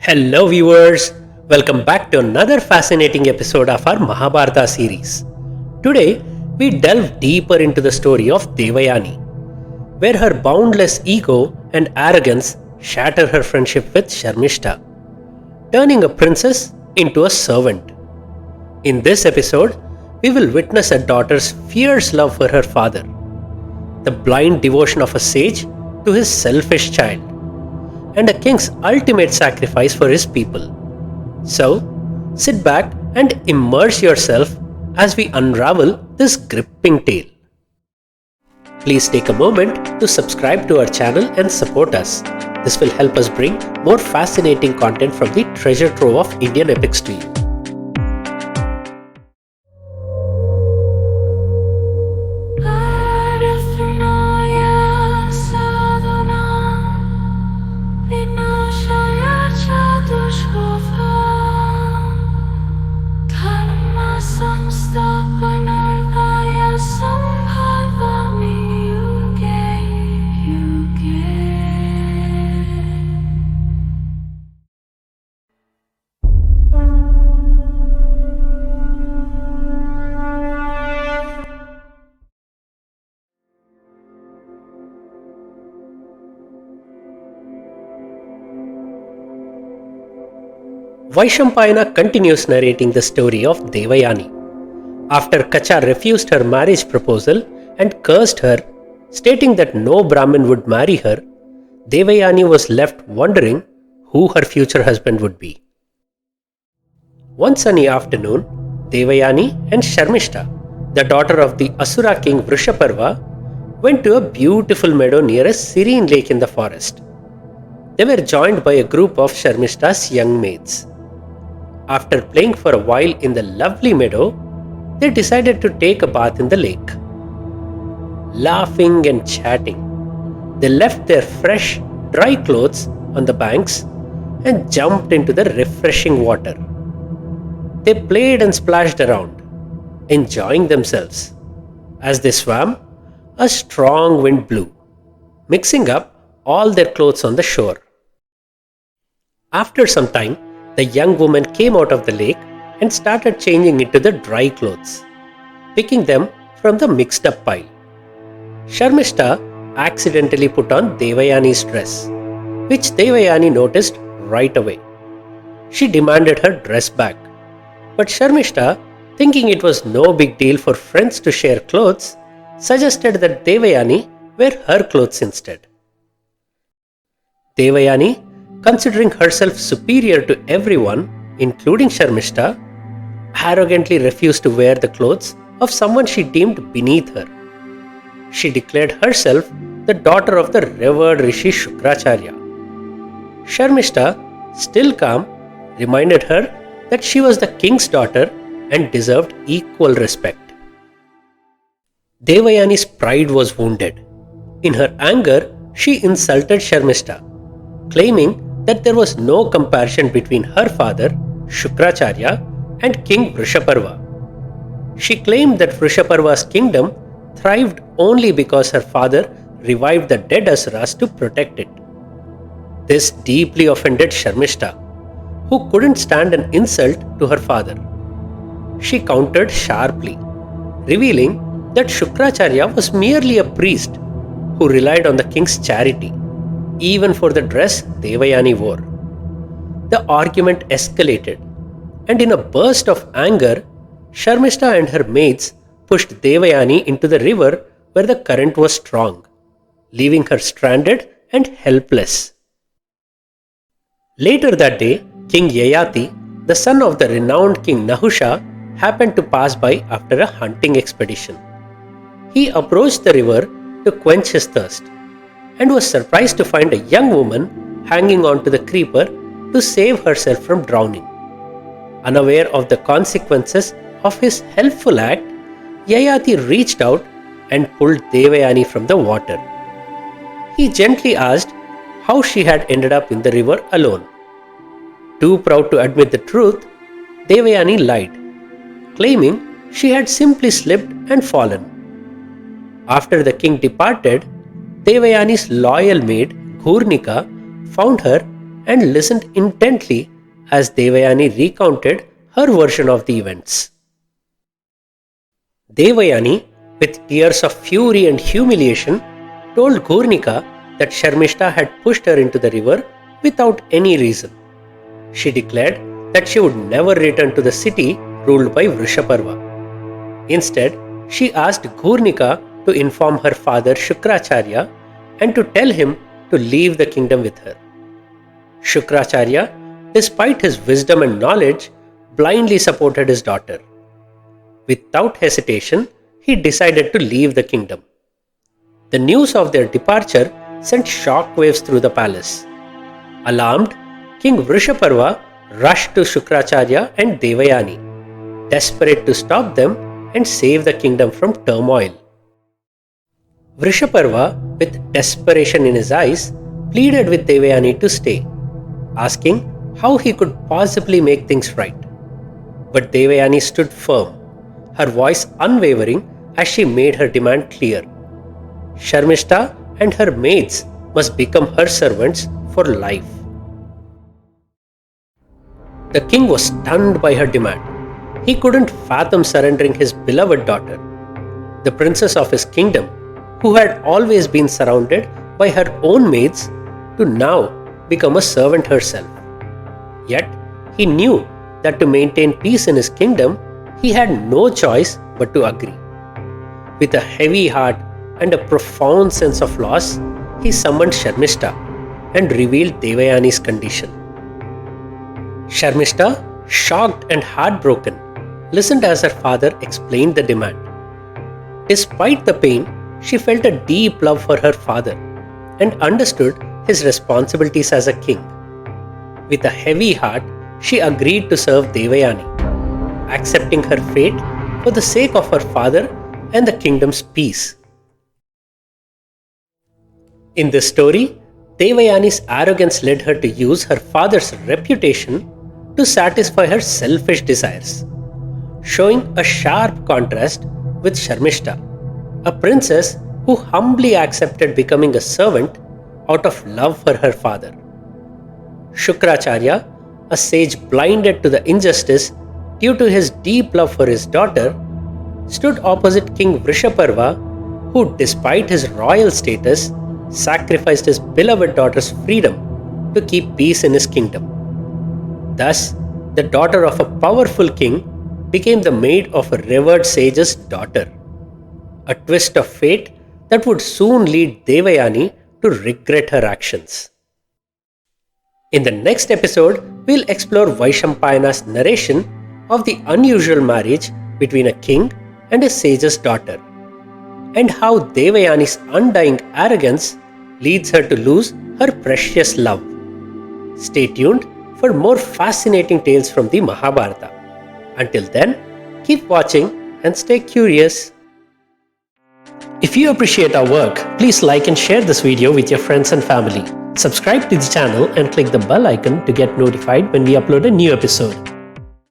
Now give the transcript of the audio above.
Hello, viewers. Welcome back to another fascinating episode of our Mahabharata series. Today, we delve deeper into the story of Devayani, where her boundless ego and arrogance shatter her friendship with Sharmishta, turning a princess into a servant. In this episode, we will witness a daughter's fierce love for her father, the blind devotion of a sage to his selfish child, and a king's ultimate sacrifice for his people. So, sit back and immerse yourself as we unravel this gripping tale. Please take a moment to subscribe to our channel and support us. This will help us bring more fascinating content from the treasure trove of Indian epics to you. Vaishampayana continues narrating the story of Devayani. After Kacha refused her marriage proposal and cursed her, stating that no Brahmin would marry her, Devayani was left wondering who her future husband would be. One sunny afternoon, Devayani and Sharmishta, the daughter of the Asura king Vrushaparva, went to a beautiful meadow near a serene lake in the forest. They were joined by a group of Sharmishta's young maids. After playing for a while in the lovely meadow, they decided to take a bath in the lake. Laughing and chatting, they left their fresh, dry clothes on the banks and jumped into the refreshing water. They played and splashed around, enjoying themselves. As they swam, a strong wind blew, mixing up all their clothes on the shore. After some time, the young woman came out of the lake and started changing into the dry clothes, picking them from the mixed up pile. Sharmishta accidentally put on Devayani's dress, which Devayani noticed right away. She demanded her dress back, but Sharmishta, thinking it was no big deal for friends to share clothes, suggested that Devayani wear her clothes instead. Devayani, considering herself superior to everyone, including Sharmishta, arrogantly refused to wear the clothes of someone she deemed beneath her. She declared herself the daughter of the revered Rishi Shukracharya. Sharmishta, still calm, reminded her that she was the king's daughter and deserved equal respect. Devayani's pride was wounded. In her anger, she insulted Sharmishta, claiming that there was no comparison between her father, Shukracharya, and King Vrushaparva. She claimed that Vrushaparva's kingdom thrived only because her father revived the dead Asuras to protect it. This deeply offended Sharmishta, who couldn't stand an insult to her father. She countered sharply, revealing that Shukracharya was merely a priest who relied on the king's charity, even for the dress Devayani wore. The argument escalated, and in a burst of anger, Sharmishta and her maids pushed Devayani into the river where the current was strong, leaving her stranded and helpless. Later that day, King Yayati, the son of the renowned King Nahusha, happened to pass by after a hunting expedition. He approached the river to quench his thirst, and was surprised to find a young woman hanging onto the creeper to save herself from drowning. Unaware of the consequences of his helpful act, Yayati reached out and pulled Devayani from the water. He gently asked how she had ended up in the river alone. Too proud to admit the truth, Devayani lied, claiming she had simply slipped and fallen. After the king departed, Devayani's loyal maid, Ghurnika, found her and listened intently as Devayani recounted her version of the events. Devayani, with tears of fury and humiliation, told Ghurnika that Sharmishta had pushed her into the river without any reason. She declared that she would never return to the city ruled by Vrushaparva. Instead, she asked Ghurnika to inform her father Shukracharya and to tell him to leave the kingdom with her. Shukracharya, despite his wisdom and knowledge, blindly supported his daughter. Without hesitation, he decided to leave the kingdom. The news of their departure sent shockwaves through the palace. Alarmed, King Vrushaparva rushed to Shukracharya and Devayani, desperate to stop them and save the kingdom from turmoil. Vrushaparva, with desperation in his eyes, pleaded with Devayani to stay, asking how he could possibly make things right. But Devayani stood firm, her voice unwavering as she made her demand clear. Sharmishta and her maids must become her servants for life. The king was stunned by her demand. He couldn't fathom surrendering his beloved daughter, the princess of his kingdom, who had always been surrounded by her own maids, to now become a servant herself. Yet, he knew that to maintain peace in his kingdom, he had no choice but to agree. With a heavy heart and a profound sense of loss, he summoned Sharmishta and revealed Devayani's condition. Sharmishta, shocked and heartbroken, listened as her father explained the demand. Despite the pain, she felt a deep love for her father and understood his responsibilities as a king. With a heavy heart, she agreed to serve Devayani, accepting her fate for the sake of her father and the kingdom's peace. In this story, Devayani's arrogance led her to use her father's reputation to satisfy her selfish desires, showing a sharp contrast with Sharmishta, a princess who humbly accepted becoming a servant out of love for her father. Shukracharya, a sage blinded to the injustice due to his deep love for his daughter, stood opposite King Vrushaparva, who, despite his royal status, sacrificed his beloved daughter's freedom to keep peace in his kingdom. Thus, the daughter of a powerful king became the maid of a revered sage's daughter, a twist of fate that would soon lead Devayani to regret her actions. In the next episode, we'll explore Vaishampayana's narration of the unusual marriage between a king and a sage's daughter, and how Devayani's undying arrogance leads her to lose her precious love. Stay tuned for more fascinating tales from the Mahabharata. Until then, keep watching and stay curious. If you appreciate our work, please like and share this video with your friends and family. Subscribe to the channel and click the bell icon to get notified when we upload a new episode.